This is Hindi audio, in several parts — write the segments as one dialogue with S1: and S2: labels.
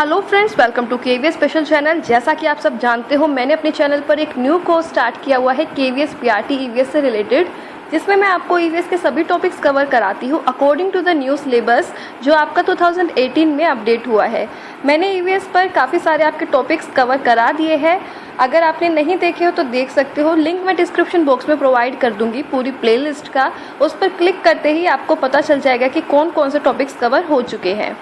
S1: Hello friends, welcome to KVS special channel. जैसा कि आप सब जानते हो, मैंने अपने चैनल पर एक न्यू कोर्स स्टार्ट किया हुआ है केवीएस पीआरटी ईवीएस से रिलेटेड, जिसमें मैं आपको ईवीएस के सभी टॉपिक्स कवर कराती हूँ according to the new syllabus जो आपका 2018 में अपडेट हुआ है। मैंने ईवीएस पर काफ़ी सारे आपके टॉपिक्स कवर करा दिए हैं। अगर आपने नहीं देखे हो तो देख सकते हो, लिंक मैं डिस्क्रिप्शन बॉक्स में प्रोवाइड कर दूंगी पूरी प्लेलिस्ट का। उस पर क्लिक करते ही आपको पता चल जाएगा कि कौन कौन से टॉपिक्स कवर हो चुके हैं।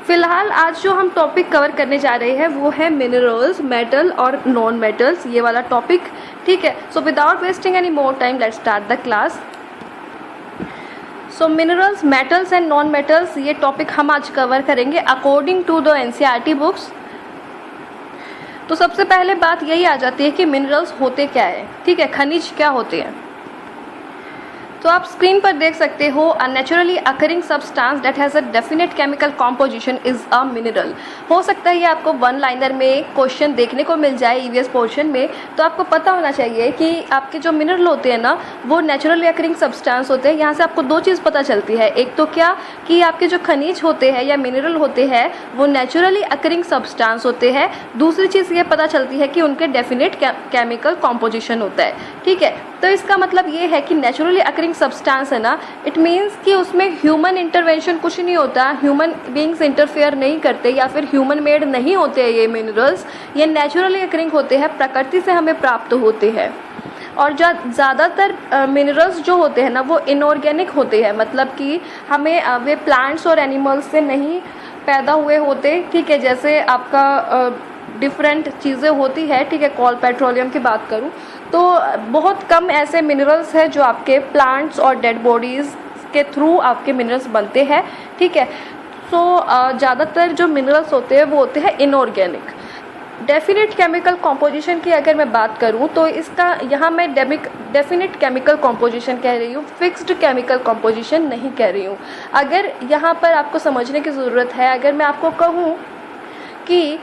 S1: फिलहाल आज जो हम टॉपिक कवर करने जा रहे हैं वो है मिनरल्स, मेटल और नॉन मेटल्स, ये वाला टॉपिक। ठीक है, so without wasting any more time let's start the class. So minerals, metals and non metals, ये टॉपिक हम आज कवर करेंगे according to the NCERT books. तो सबसे पहले बात यही आ जाती है कि मिनरल्स होते क्या है। ठीक है, खनिज क्या होते हैं। तो आप स्क्रीन पर देख सकते हो, a naturally occurring substance that has a definite chemical composition is a mineral. हो सकता है ये आपको वन लाइनर में क्वेश्चन देखने को मिल जाए ईवीएस पोर्शन में, तो आपको पता होना चाहिए कि आपके जो मिनरल होते हैं ना, वो नेचुरली अकरिंग सब्सटेंस होते हैं। यहाँ से आपको दो चीज़ पता चलती है, एक तो क्या कि आपके जो खनिज होते हैं या मिनरल होते हैं वो नेचुरली अकरिंग सब्सटेंस होते हैं। दूसरी चीज़ ये पता चलती है कि उनके डेफिनेट केमिकल कॉम्पोजिशन होता है। ठीक है, तो इसका मतलब ये है कि नेचुरली अकरिंग सब्सटेंस है ना, इट मीन्स कि उसमें ह्यूमन इंटरवेंशन कुछ नहीं होता, ह्यूमन बीइंग्स इंटरफेयर नहीं करते या फिर ह्यूमन मेड नहीं होते हैं ये मिनरल्स। ये नेचुरली अकरिंग होते हैं, प्रकृति से हमें प्राप्त होते हैं। और जो ज़्यादातर मिनरल्स जो होते हैं ना वो इनऑर्गेनिक होते हैं, मतलब कि हमें वे प्लांट्स और एनिमल्स से नहीं पैदा हुए होते। ठीक है, जैसे आपका डिफरेंट चीज़ें होती है। ठीक है, कोल पेट्रोलियम की बात करूं तो बहुत कम ऐसे मिनरल्स हैं जो आपके प्लांट्स और डेड बॉडीज़ के थ्रू आपके मिनरल्स बनते हैं। ठीक है, सो ज़्यादातर जो मिनरल्स होते हैं वो होते हैं इनऑर्गेनिक। डेफिनेट केमिकल कॉम्पोजिशन की अगर मैं बात करूं तो इसका यहाँ मैं डेफिनेट केमिकल कॉम्पोजिशन कह रही हूँ, फिक्स्ड केमिकल कॉम्पोजिशन नहीं कह रही हूँ। अगर यहाँ पर आपको समझने की ज़रूरत है, अगर मैं आपको कहूँ कि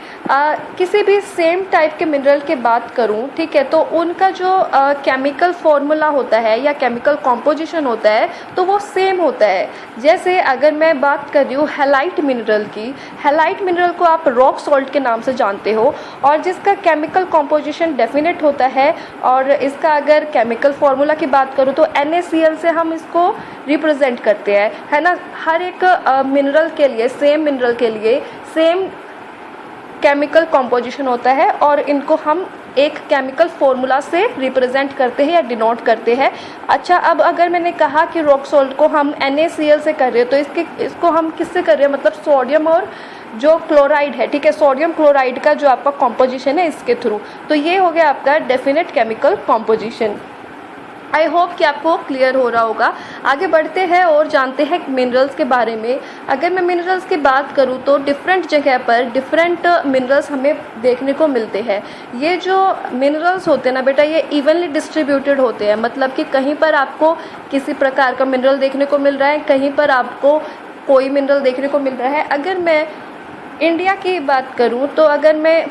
S1: किसी भी सेम टाइप के मिनरल की बात करूं, ठीक है, तो उनका जो केमिकल फॉर्मूला होता है या केमिकल कॉम्पोजिशन होता है तो वो सेम होता है। जैसे अगर मैं बात कर रही हूँ हैलाइट मिनरल की, हैलाइट मिनरल को आप रॉक सॉल्ट के नाम से जानते हो और जिसका केमिकल कॉम्पोजिशन डेफिनेट होता है। और इसका अगर केमिकल फॉर्मूला की बात करूँ तो NaCl से हम इसको रिप्रेजेंट करते हैं, है ना। हर एक मिनरल के लिए, सेम मिनरल के लिए सेम केमिकल कॉम्पोजिशन होता है और इनको हम एक केमिकल फॉर्मूला से रिप्रेजेंट करते हैं या डिनोट करते हैं। अच्छा, अब अगर मैंने कहा कि रॉक सॉल्ट को हम NaCl से कर रहे हैं तो इसको हम किससे कर रहे हैं, मतलब सोडियम और जो क्लोराइड है। ठीक है, सोडियम क्लोराइड का जो आपका कॉम्पोजिशन है इसके थ्रू। तो ये हो गया आपका definite chemical composition. I hope कि आपको क्लियर हो रहा होगा। आगे बढ़ते हैं और जानते हैं मिनरल्स के बारे में। अगर मैं मिनरल्स की बात करूं तो डिफरेंट जगह पर डिफरेंट मिनरल्स हमें देखने को मिलते हैं। ये जो मिनरल्स होते हैं ना बेटा, ये इवनली डिस्ट्रीब्यूटेड होते हैं, मतलब कि कहीं पर आपको किसी प्रकार का मिनरल देखने को मिल रहा है, कहीं पर आपको कोई मिनरल देखने को मिल रहा है। अगर मैं इंडिया की बात करूँ तो अगर मैं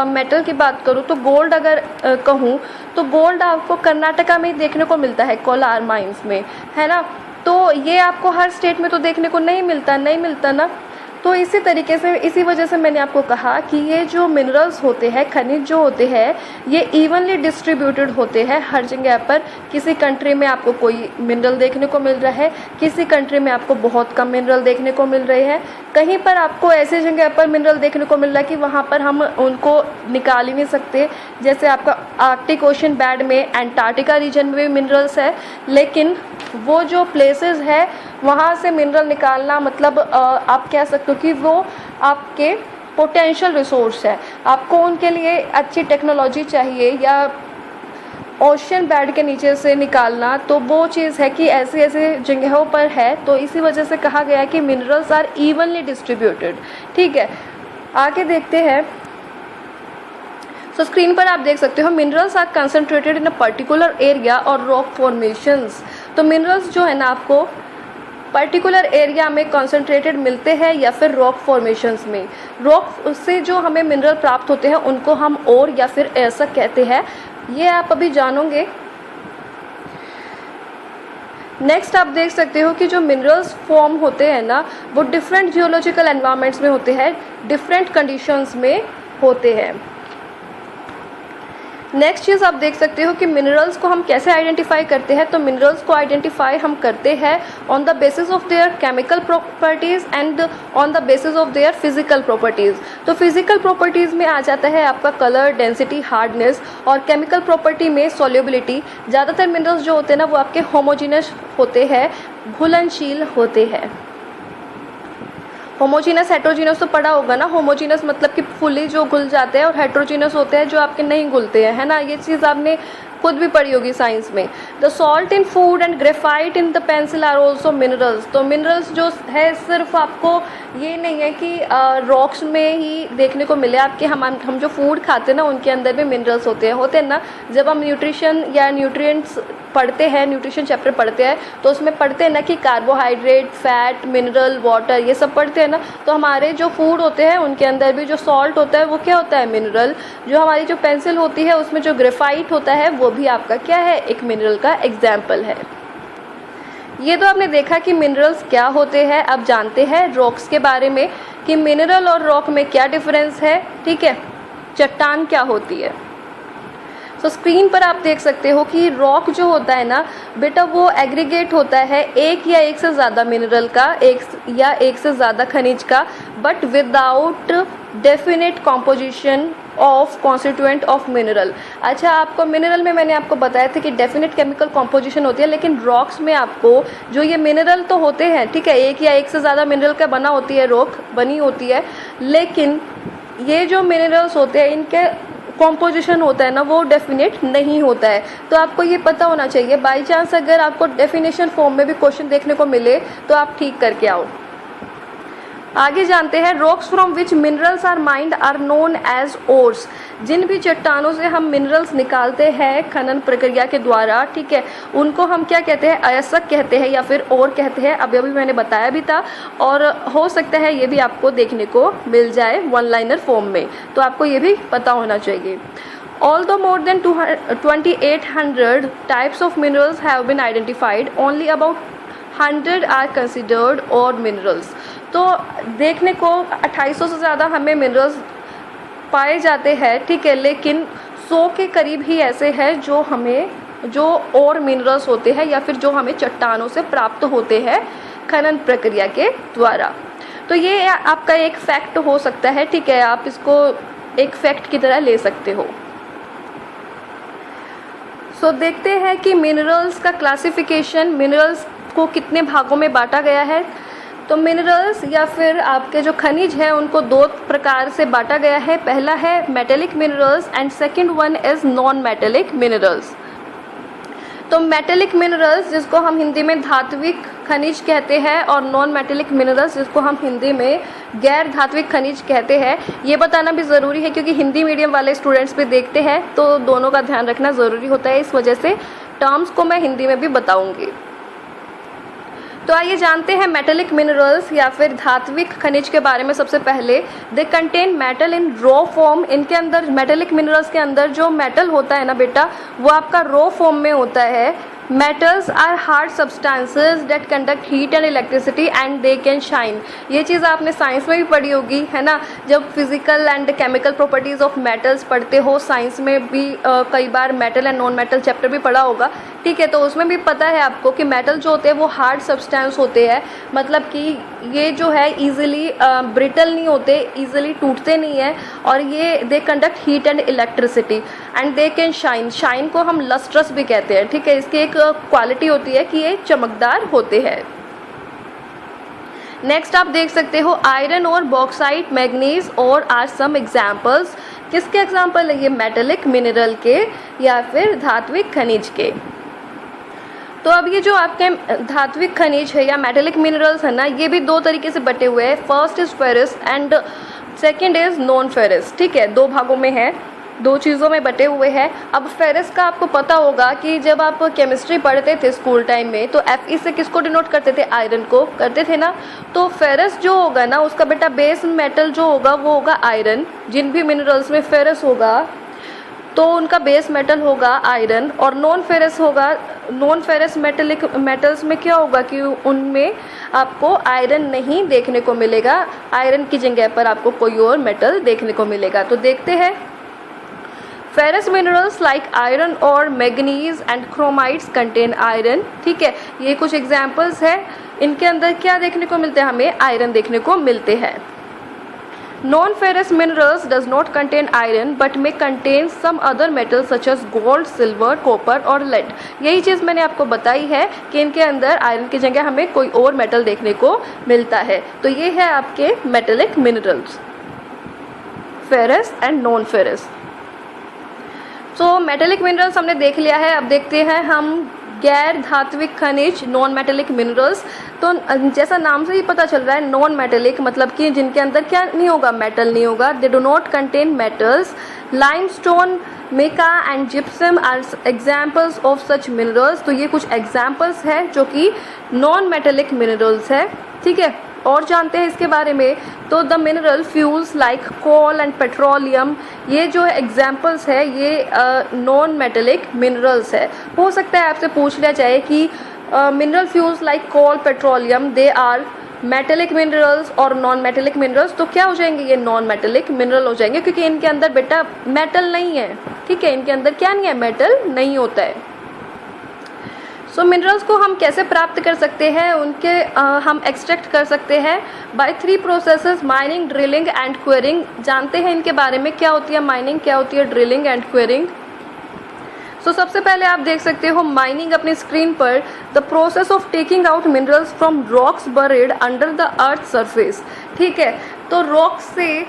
S1: मेटल की बात करूँ तो गोल्ड अगर कहूँ तो गोल्ड आपको कर्नाटका में ही देखने को मिलता है, कोलार माइंस में, है ना। तो ये आपको हर स्टेट में तो देखने को नहीं मिलता ना। तो इसी तरीके से, इसी वजह से मैंने आपको कहा कि ये जो मिनरल्स होते हैं, खनिज जो होते हैं, ये इवनली डिस्ट्रीब्यूटेड होते हैं हर जगह पर। किसी कंट्री में आपको कोई मिनरल देखने को मिल रहा है, किसी कंट्री में आपको बहुत कम मिनरल देखने को मिल रहे हैं, कहीं पर आपको ऐसी जगह पर मिनरल देखने को मिल रहा है कि वहाँ पर हम उनको निकाल ही नहीं सकते। जैसे आपका आर्कटिक ओशन बेड में, एंटार्क्टिका रीजन में भी मिनरल्स है, लेकिन वो जो प्लेसेस है वहाँ से मिनरल निकालना, मतलब आप कह सकते हो कि वो आपके पोटेंशियल रिसोर्स है। आपको उनके लिए अच्छी टेक्नोलॉजी चाहिए या ओशन बेड के नीचे से निकालना, तो वो चीज़ है कि ऐसे ऐसे जगहों पर है। तो इसी वजह से कहा गया है कि मिनरल्स आर इवनली डिस्ट्रीब्यूटेड। ठीक है, आगे देखते हैं। तो स्क्रीन पर आप देख सकते हो, minerals are concentrated in a particular area और रॉक फॉर्मेशंस। तो मिनरल्स जो है ना आपको पर्टिकुलर एरिया में कंसंट्रेटेड मिलते हैं या फिर रॉक फॉर्मेशंस में। रॉक से जो हमें मिनरल प्राप्त होते हैं उनको हम ओर या फिर ऐसा कहते हैं, ये आप अभी जानोगे। नेक्स्ट आप देख सकते हो कि जो मिनरल्स फॉर्म होते हैं ना, वो डिफरेंट जियोलॉजिकल एनवायरनमेंट्स में होते हैं, डिफरेंट कंडीशंस में होते हैं। नेक्स्ट चीज़ आप देख सकते हो कि मिनरल्स को हम कैसे आइडेंटिफाई करते हैं। तो मिनरल्स को आइडेंटिफाई हम करते हैं on the basis of their chemical properties and on the basis of their physical properties. तो फिजिकल प्रॉपर्टीज़ में आ जाता है आपका कलर, डेंसिटी, हार्डनेस, और केमिकल प्रॉपर्टी में सॉल्युबिलिटी। ज़्यादातर मिनरल्स जो होते हैं ना, वो आपके होमोजीनस होते हैं, घुलनशील होते हैं। होमोजीनस, हेट्रोजीनस तो पढ़ा होगा ना। होमोजीनस मतलब कि फुली जो घुल जाते हैं, और हेट्रोजीनस होते हैं जो आपके नहीं घुलते हैं, है ना। ये चीज़ आपने खुद भी पढ़ी होगी साइंस में। The salt in food and graphite in the pencil are also minerals. तो मिनरल्स जो है सिर्फ आपको ये नहीं है कि रॉक्स में ही देखने को मिले आपके। हम जो फूड खाते हैं ना, उनके अंदर भी मिनरल्स होते हैं ना। जब हम न्यूट्रिशन या न्यूट्रिएंट्स पढ़ते हैं, न्यूट्रिशन चैप्टर पढ़ते हैं, तो उसमें पढ़ते हैं ना कि कार्बोहाइड्रेट, फैट, मिनरल, वाटर, ये सब पढ़ते हैं ना। तो हमारे जो फूड होते हैं उनके अंदर भी जो सॉल्ट होता है वो क्या होता है, मिनरल। जो हमारी जो पेंसिल होती है उसमें जो ग्रेफाइट होता है वो भी आपका क्या है, एक मिनरल का एग्जाम्पल है। ये तो आपने देखा कि मिनरल्स क्या होते हैं। अब जानते हैं रॉक्स के बारे में कि मिनरल और रॉक में क्या डिफरेंस है। ठीक है, चट्टान क्या होती है। तो स्क्रीन पर आप देख सकते हो कि रॉक जो होता है ना बेटा, वो एग्रीगेट होता है एक या एक से ज़्यादा मिनरल का, एक या एक से ज़्यादा खनिज का, but without definite composition of constituent of mineral. अच्छा, आपको मिनरल में मैंने आपको बताया था कि डेफिनेट केमिकल कॉम्पोजिशन होती है, लेकिन रॉक्स में आपको जो ये मिनरल तो होते हैं, ठीक है, एक या एक से ज़्यादा मिनरल का बना होती है, रॉक बनी होती है, लेकिन ये जो मिनरल्स होते हैं इनके कॉम्पोजिशन होता है ना, वो डेफिनेट नहीं होता है। तो आपको ये पता होना चाहिए। बाई चांस अगर आपको डेफिनेशन फॉर्म में भी क्वेश्चन देखने को मिले तो आप ठीक करके आओ। आगे जानते हैं rocks from which minerals are mined are known as ores. जिन भी चट्टानों से हम मिनरल्स निकालते हैं खनन प्रक्रिया के द्वारा, ठीक है, उनको हम क्या कहते हैं, अयस्क कहते हैं या फिर ओर कहते हैं। अभी मैंने बताया भी था, और हो सकता है ये भी आपको देखने को मिल जाए वन लाइनर फॉर्म में, तो आपको ये भी पता होना चाहिए। Although more than 2800 types of minerals have been identified, only about 100 are considered odd minerals। तो देखने को 2800 से ज़्यादा हमें मिनरल्स पाए जाते हैं, ठीक है, लेकिन 100 के करीब ही ऐसे हैं जो और मिनरल्स होते हैं या फिर जो हमें चट्टानों से प्राप्त होते हैं खनन प्रक्रिया के द्वारा। तो ये आपका एक फैक्ट हो सकता है, ठीक है, आप इसको एक फैक्ट की तरह ले सकते हो। सो देखते हैं कि मिनरल्स का क्लासिफिकेशन, मिनरल्स को कितने भागों में बांटा गया है। तो मिनरल्स या फिर आपके जो खनिज हैं उनको दो प्रकार से बांटा गया है। पहला है metallic minerals and second one is non metallic minerals. तो मेटेलिक मिनरल्स जिसको हम हिंदी में धात्विक खनिज कहते हैं, और नॉन मेटेलिक मिनरल्स जिसको हम हिंदी में गैर धात्विक खनिज कहते हैं। ये बताना भी ज़रूरी है क्योंकि हिंदी मीडियम वाले स्टूडेंट्स भी देखते हैं, तो दोनों का ध्यान रखना ज़रूरी होता है। इस वजह से टर्म्स को मैं हिंदी में भी बताऊंगी। तो आइए जानते हैं मेटेलिक मिनरल्स या फिर धात्विक खनिज के बारे में। सबसे पहले they contain metal in raw form. इनके अंदर, मेटेलिक मिनरल्स के अंदर जो मेटल होता है ना बेटा, वो आपका रॉ फॉर्म में होता है। Metals are hard substances that conduct heat and electricity and they can shine. ये चीज़ आपने साइंस में भी पढ़ी होगी, है ना। जब physical and chemical properties of metals पढ़ते हो, साइंस में भी कई बार metal and non metal chapter भी पढ़ा होगा, ठीक है। तो उसमें भी पता है आपको कि मेटल जो होते हैं वो हार्ड सब्सटेंस होते हैं, मतलब कि ये जो है ईजिली ब्रिटल नहीं होते, ईजिली टूटते नहीं है, और ये they conduct heat and electricity and they can shine. Shine को हम लस्ट्रस भी कहते हैं, ठीक है। इसकी एक क्वालिटी होती है कि ये चमकदार होते हैं। नेक्स्ट आप देख सकते हो आयरन और बॉक्साइट, मैग्नीज और आर सम एग्जाम्पल्स। किसके एग्जाम्पल है ये? मेटेलिक मिनरल के या फिर धात्विक खनिज के। तो अब ये जो आपके धात्विक खनिज है या मेटेलिक मिनरल्स है ना, ये भी दो तरीके से बटे हुए हैं। First is ferrous and second is non ferrous, ठीक है। दो भागों में है, दो चीज़ों में बटे हुए हैं। अब फेरस का आपको पता होगा कि जब आप केमिस्ट्री पढ़ते थे स्कूल टाइम में, तो Fe से किसको डिनोट करते थे? आयरन को करते थे ना। तो फेरस जो होगा ना, उसका बेटा बेस मेटल जो होगा वो होगा आयरन। जिन भी मिनरल्स में फेरस होगा तो उनका बेस मेटल होगा आयरन, और नॉन फेरस होगा नॉन फेरस मेटल्स में क्या होगा कि उनमें आपको आयरन नहीं देखने को मिलेगा, आयरन की जगह पर आपको कोई और मेटल देखने को मिलेगा। तो देखते हैं, फेरस मिनरल्स लाइक आयरन और मैग्नीज एंड क्रोमाइड्स कंटेन आयरन। ठीक है, ये कुछ एग्जाम्पल्स है, इनके अंदर क्या देखने को मिलते हैं, हमें आयरन देखने को मिलते हैं। Non ferrous minerals does not contain iron but may contain some other metals such as gold, silver, copper और लेड। यही चीज़ मैंने आपको बताई है कि इनके अंदर आयरन की जगह हमें कोई और मेटल देखने को मिलता है। तो ये है आपके metallic minerals, ferrous and non ferrous. तो मेटेलिक मिनरल्स हमने देख लिया है। अब देखते हैं हम गैर धात्विक खनिज, नॉन मेटेलिक मिनरल्स। तो जैसा नाम से ही पता चल रहा है, नॉन मेटेलिक मतलब कि जिनके अंदर क्या नहीं होगा, मेटल नहीं होगा। They do not contain metals. Limestone, mica and gypsum are examples of such minerals. तो ये कुछ एग्जाम्पल्स हैं जो कि नॉन मेटेलिक मिनरल्स है। ठीक है, और जानते हैं इसके बारे में। तो the mineral fuels like coal and petroleum, ये जो एग्जाम्पल्स है ये नॉन मेटेलिक मिनरल्स है। हो सकता है आपसे पूछ लिया जाए कि mineral fuels like coal, petroleum, they are metallic minerals और नॉन मेटेलिक मिनरल्स। तो क्या हो जाएंगे, ये नॉन मेटेलिक मिनरल हो जाएंगे, क्योंकि इनके अंदर बेटा मेटल नहीं है। ठीक है, इनके अंदर क्या नहीं है, मेटल नहीं होता है। सो मिनरल्स को हम कैसे प्राप्त कर सकते हैं, उनके हम एक्सट्रैक्ट कर सकते हैं by 3 processes, mining, drilling and quarrying. जानते हैं इनके बारे में, क्या होती है माइनिंग, क्या होती है ड्रिलिंग एंड क्वेरिंग। सो सबसे पहले आप देख सकते हो माइनिंग अपनी स्क्रीन पर, the process of taking out minerals from rocks buried under the earth surface. ठीक है, तो रॉक्स से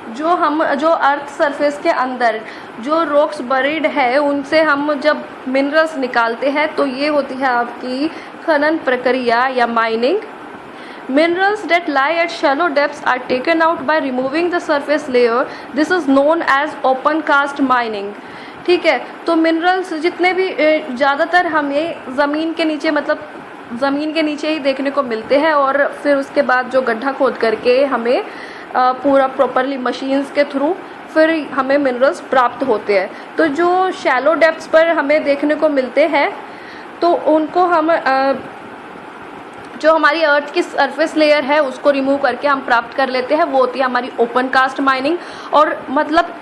S1: जो अर्थ सरफेस के अंदर जो रॉक्स बरीड है, उनसे हम जब मिनरल्स निकालते हैं तो ये होती है आपकी खनन प्रक्रिया या mining. Minerals that lie at shallow depths are taken out by removing the surface layer, this is known as open cast mining. ठीक है, तो मिनरल्स जितने भी ज़्यादातर हमें ज़मीन के नीचे, मतलब ज़मीन के नीचे ही देखने को मिलते हैं, और फिर उसके बाद जो गड्ढा खोद करके हमें पूरा प्रॉपरली मशीन्स के थ्रू फिर हमें मिनरल्स प्राप्त होते हैं। तो जो शैलो डेप्थ्स पर हमें देखने को मिलते हैं, तो उनको हम जो हमारी अर्थ की सरफेस लेयर है उसको रिमूव करके हम प्राप्त कर लेते हैं, वो होती है हमारी ओपन कास्ट माइनिंग। और मतलब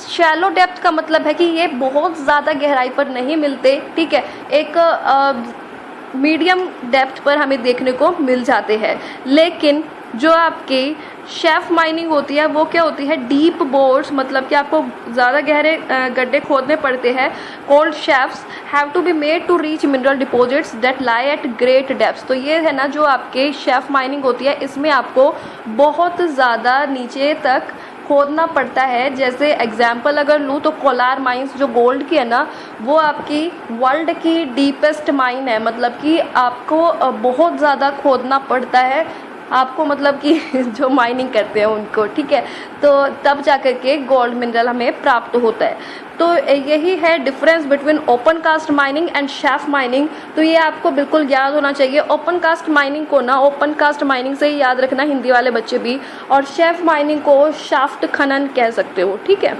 S1: शैलो डेप्थ का मतलब है कि ये बहुत ज़्यादा गहराई पर नहीं मिलते। ठीक है, एक मीडियम डेप्थ पर हमें देखने को मिल जाते हैं। लेकिन जो आपकी शेफ माइनिंग होती है वो क्या होती है, डीप बोर्स, मतलब कि आपको ज़्यादा गहरे गड्ढे खोदने पड़ते हैं। Cold shafts have to be made to reach mineral deposits that lie at great depths. तो ये है ना जो आपके शेफ माइनिंग होती है, इसमें आपको बहुत ज़्यादा नीचे तक खोदना पड़ता है। जैसे एग्जाम्पल अगर लूँ तो कोलार माइंस जो गोल्ड की है ना, वो आपकी वर्ल्ड की डीपेस्ट माइन है। मतलब कि आपको बहुत ज़्यादा खोदना पड़ता है आपको, मतलब कि जो माइनिंग करते हैं उनको। ठीक है, तो तब जाकर के गोल्ड मिनरल हमें प्राप्त होता है। तो यही है difference between open cast mining and shaft mining. तो ये आपको बिल्कुल याद होना चाहिए। ओपन कास्ट माइनिंग को ना ओपन कास्ट माइनिंग से ही याद रखना, हिंदी वाले बच्चे भी, और शैफ्ट माइनिंग को शाफ्ट खनन कह सकते हो। ठीक है,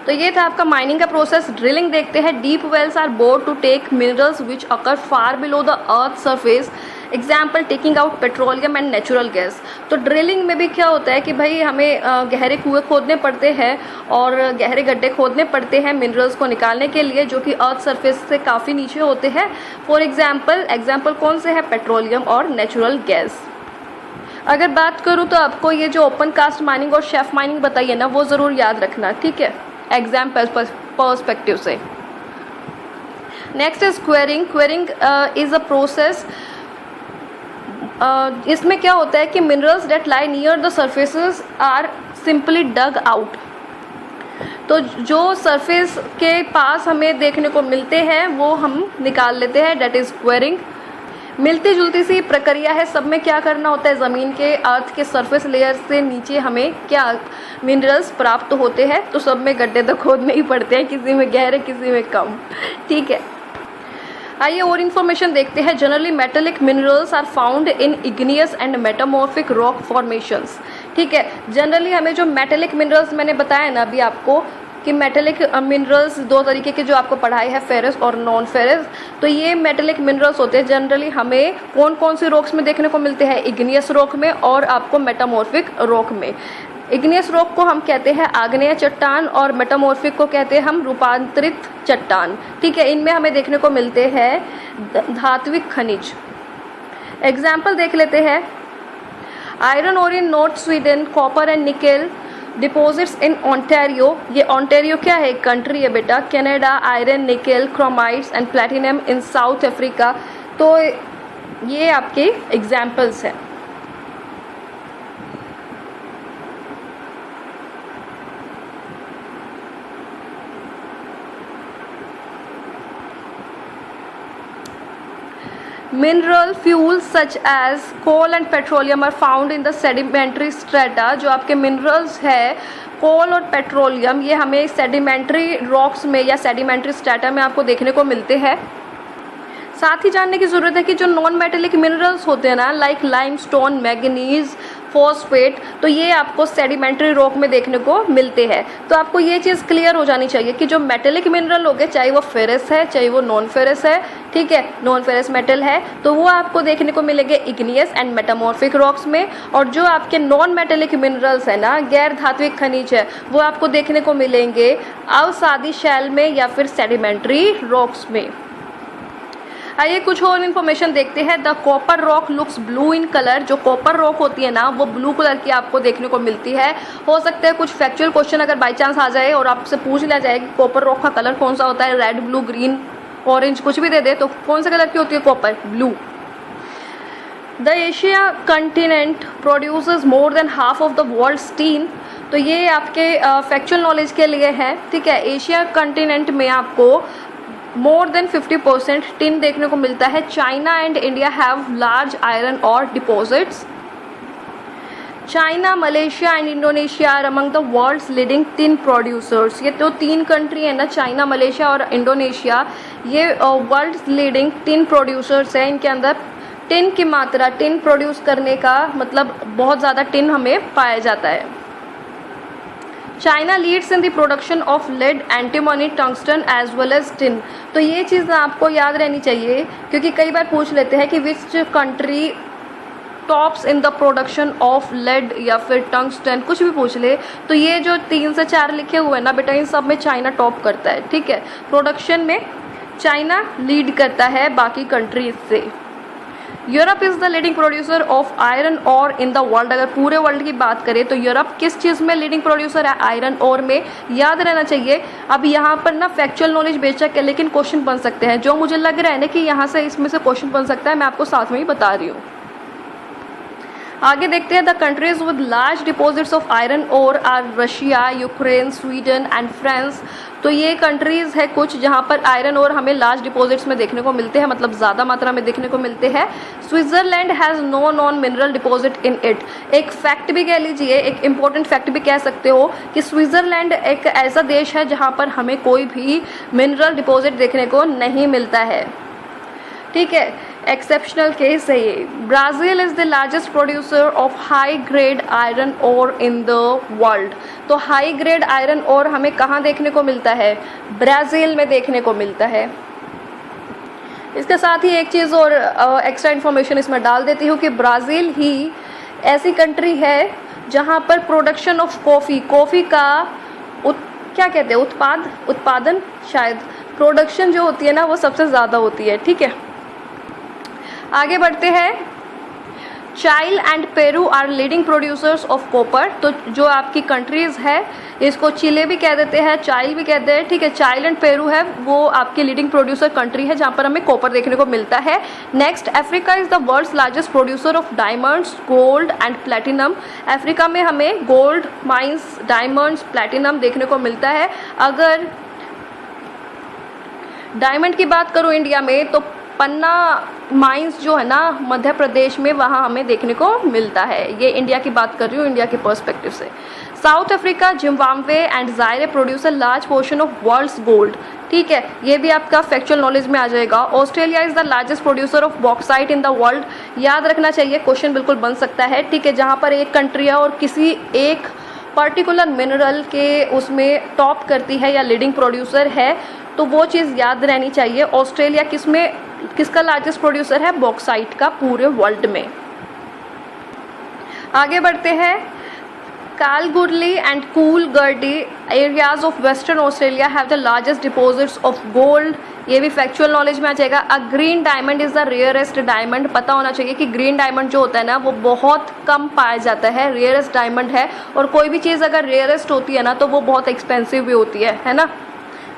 S1: तो ये था आपका माइनिंग का प्रोसेस। ड्रिलिंग देखते हैं। Deep wells are bored to take minerals which occur far below the earth surface, example taking out petroleum and natural gas. तो ड्रिलिंग में भी क्या होता है कि भाई हमें गहरे कुएं खोदने पड़ते हैं और गहरे गड्ढे खोदने पड़ते हैं मिनरल्स को निकालने के लिए, जो कि अर्थ सरफेस से काफ़ी नीचे होते हैं। फॉर एग्जाम्पल कौन से है, पेट्रोलियम और नेचुरल गैस। अगर बात करूँ तो आपको ये जो ओपन कास्ट माइनिंग और शेफ माइनिंग बताइए ना, वो ज़रूर याद रखना। ठीक है, एग्जाम पर्सपेक्टिव से। Next is quarrying. Quarrying is a process, इसमें क्या होता है कि minerals that lie near the surfaces are simply dug out. तो जो सरफेस के पास हमें देखने को मिलते हैं वो हम निकाल लेते हैं, डेट इज क्वेरिंग। मिलती जुलती सी प्रक्रिया है, सब में क्या करना होता है, ज़मीन के अर्थ के सरफेस लेयर से नीचे हमें क्या मिनरल्स प्राप्त होते हैं। तो सब में गड्ढे तो खोदने ही पड़ते हैं, किसी में गहरे किसी में कम। ठीक है, आइए और इन्फॉर्मेशन देखते हैं। Generally metallic minerals are found in igneous and metamorphic rock formations. ठीक है, जनरली हमें जो मेटेलिक मिनरल्स मैंने बताया ना अभी आपको, कि मेटेलिक मिनरल्स दो तरीके के जो आपको पढ़ाई है, फेरस और नॉन फेरस। तो ये मेटेलिक मिनरल्स होते हैं जनरली हमें कौन कौन सी रॉक्स में देखने को मिलते हैं, इग्नियस रॉक में और आपको मेटामॉर्फिक रॉक में। इग्नियस रॉक को हम कहते हैं आग्नेय चट्टान और मेटामॉर्फिक को कहते हैं हम रूपांतरित चट्टान। ठीक है, इनमें हमें देखने को मिलते हैं धात्विक खनिज। एग्जाम्पल देख लेते हैं, iron ore in north Sweden, copper and nickel deposits in Ontario. ये ओंटारियो क्या है, कंट्री है बेटा। Canada, iron, nickel, chromites and platinum in South Africa. तो ये आपके एग्जाम्पल्स हैं। Mineral fuels such as coal and petroleum are found in the sedimentary strata। जो आपके मिनरल्स है कोल और पेट्रोलियम, ये हमें सेडिमेंट्री रॉक्स में या सेडिमेंट्री स्ट्रेटा में आपको देखने को मिलते हैं। साथ ही जानने की ज़रूरत है कि जो नॉन मेटेलिक मिनरल्स होते हैं ना, लाइक लाइमस्टोन, मैग्नीज, फॉस्फेट, तो ये आपको सेडिमेंट्री रॉक में देखने को मिलते हैं। तो आपको ये चीज़ क्लियर हो जानी चाहिए कि जो मेटेलिक मिनरल हो गए, चाहे वो फेरस है चाहे वो नॉन फेरस है, ठीक है, नॉन फेरस मेटल है, तो वो आपको देखने को मिलेंगे इग्नियस एंड मेटामॉर्फिक रॉक्स में। और जो आपके नॉन मेटेलिक मिनरल्स है ना, गैर धात्विक खनिज है, वो आपको देखने को मिलेंगे अवसादी शैल में या फिर सेडिमेंट्री रॉक्स में। आइए कुछ और इन्फॉर्मेशन देखते हैं। The copper rock looks blue in colour. जो कॉपर रॉक होती है ना, वो ब्लू कलर की आपको देखने को मिलती है। हो सकता है कुछ फैक्चुअल क्वेश्चन अगर बाई चांस आ जाए और आपसे पूछ लिया जाए कि कॉपर रॉक का कलर कौन सा होता है, रेड, ब्लू, ग्रीन, ऑरेंज, कुछ भी दे दे, तो कौन सा कलर की होती है copper? Blue. The Asia continent produces more than half of the world's tin. तो ये आपके फैक्चुअल नॉलेज के लिए है, ठीक है। एशिया कंटिनेंट में आपको मोर देन 50% टिन देखने को मिलता है। China and India have large iron ore deposits. China, Malaysia and Indonesia are among the world's leading tin producers. ये तो 3 कंट्री है ना, चाइना, मलेशिया और इंडोनेशिया, ये वर्ल्ड लीडिंग टिन प्रोड्यूसर्स हैं। इनके अंदर टिन की मात्रा, टिन प्रोड्यूस करने का मतलब बहुत ज़्यादा टिन हमें पाया जाता है। China leads in the production of lead, antimony, tungsten as well as tin. तो ये चीज़ आपको याद रहनी चाहिए क्योंकि कई बार पूछ लेते हैं कि which country tops in the production of lead या फिर टंगस्टन, कुछ भी पूछ ले, तो ये जो 3 से 4 लिखे हुए हैं ना बेटा, इन सब में चाइना टॉप करता है, ठीक है। प्रोडक्शन में चाइना लीड करता है बाकी कंट्रीज से। Europe is the leading producer of iron और इन द वर्ल्ड। अगर पूरे वर्ल्ड की बात करें तो यूरोप किस चीज़ में लीडिंग प्रोड्यूसर है? आयरन और में। याद रहना चाहिए। अब यहाँ पर ना फैक्चुअल नॉलेज बेशक है लेकिन क्वेश्चन बन सकते हैं। जो मुझे लग रहा है ना कि यहाँ से इसमें से क्वेश्चन बन सकता है, मैं आपको साथ में ही बता रही हूँ। आगे देखते हैं, the countries with large deposits of iron ore are Russia, Ukraine, Sweden and France. तो ये कंट्रीज़ है कुछ जहाँ पर आयरन और हमें लार्ज डिपॉजिट्स में देखने को मिलते हैं, मतलब ज़्यादा मात्रा में देखने को मिलते हैं। Switzerland has no non mineral deposit in it. एक फैक्ट भी कह लीजिए, एक इम्पॉर्टेंट फैक्ट भी कह सकते हो कि स्विट्ज़रलैंड एक ऐसा देश है जहाँ पर हमें कोई भी मिनरल डिपॉजिट देखने को नहीं मिलता है, ठीक है। एक्सेप्शनल केस है ये। Brazil is the largest producer of high grade iron ore in the world. तो हाई ग्रेड आयरन ओर हमें कहाँ देखने को मिलता है? ब्राज़ील में देखने को मिलता है। इसके साथ ही एक चीज़ और एक्स्ट्रा इन्फॉर्मेशन इसमें डाल देती हूँ कि ब्राज़ील ही ऐसी कंट्री है जहाँ पर प्रोडक्शन ऑफ कॉफ़ी का क्या कहते हैं, उत्पादन, शायद प्रोडक्शन जो होती है ना वो सबसे ज़्यादा होती है, ठीक है। आगे बढ़ते हैं। Chile and Peru are leading producers of copper. तो जो आपकी कंट्रीज़ है, इसको चिले भी कह देते हैं, चाइल भी कहते हैं, ठीक है। चाइल एंड पेरू है वो आपकी लीडिंग प्रोड्यूसर कंट्री है जहाँ पर हमें कॉपर देखने को मिलता है। Next, Africa is the world's largest producer of diamonds, gold and platinum. Africa में हमें गोल्ड माइंस, डायमंड्स, प्लेटिनम देखने को मिलता है। अगर डायमंड की बात करूँ इंडिया में, तो पन्ना माइंस जो है ना मध्य प्रदेश में, वहाँ हमें देखने को मिलता है। ये इंडिया की बात कर रही हूँ, इंडिया के पर्सपेक्टिव से। South Africa, Zimbabwe and Zaire produce a large portion of world's gold, ठीक है। ये भी आपका फैक्चुअल नॉलेज में आ जाएगा। Australia is the largest producer of bauxite in the world. याद रखना चाहिए, क्वेश्चन बिल्कुल बन सकता है, ठीक है। जहाँ पर एक कंट्री है और किसी एक पर्टिकुलर मिनरल के उसमें टॉप करती है या लीडिंग प्रोड्यूसर है, तो वो चीज़ याद रहनी चाहिए। ऑस्ट्रेलिया किसका लार्जेस्ट प्रोड्यूसर है? बॉक्साइट का पूरे वर्ल्ड में। आगे बढ़ते हैं। Kalgoorlie and Coolgardie areas of Western Australia have the largest deposits of gold. ये भी फैक्चुअल नॉलेज में आ जाएगा। A green diamond is the rarest diamond. पता होना चाहिए कि ग्रीन डायमंड जो होता है ना वो बहुत कम पाया जाता है, रेयरेस्ट डायमंड है। और कोई भी चीज़ अगर रेयरेस्ट होती है ना तो वो बहुत एक्सपेंसिव भी होती है ना।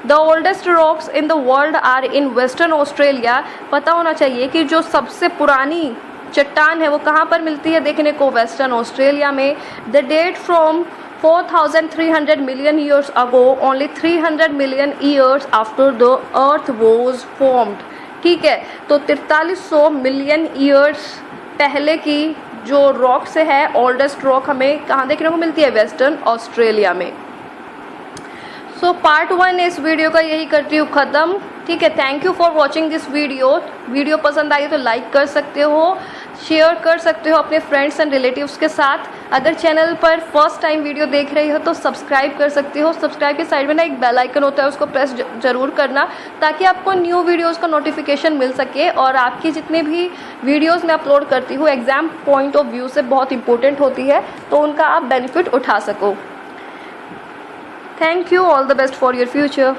S1: The oldest rocks in the world are in western Australia. पता होना चाहिए कि जो सबसे पुरानी चट्टान है वो कहाँ पर मिलती है देखने को? वेस्टर्न ऑस्ट्रेलिया में। The date from 4,300 million years ago, only 300 million years after the earth was formed. ठीक है, तो 4300 मिलियन ईयर्स पहले की जो रॉक से है, ओल्डेस्ट रॉक हमें कहाँ देखने को मिलती है? वेस्टर्न ऑस्ट्रेलिया में। सो पार्ट 1 इस वीडियो का यही करती हूँ ख़त्म। ठीक है, thank you for watching this video पसंद आई तो लाइक कर सकते हो, शेयर कर सकते हो अपने फ्रेंड्स एंड रिलेटिव्स के साथ। अगर चैनल पर फर्स्ट टाइम वीडियो देख रही हो तो सब्सक्राइब कर सकते हो। सब्सक्राइब के साइड में ना एक बेल आइकन होता है, उसको प्रेस जरूर करना ताकि आपको न्यू वीडियोस का नोटिफिकेशन मिल सके और आपकी जितने भी वीडियोस मैं अपलोड करती हूँ एग्जाम पॉइंट ऑफ व्यू से बहुत इंपॉर्टेंट होती है, तो उनका आप बेनिफिट उठा सको। Thank you. All the best for your future.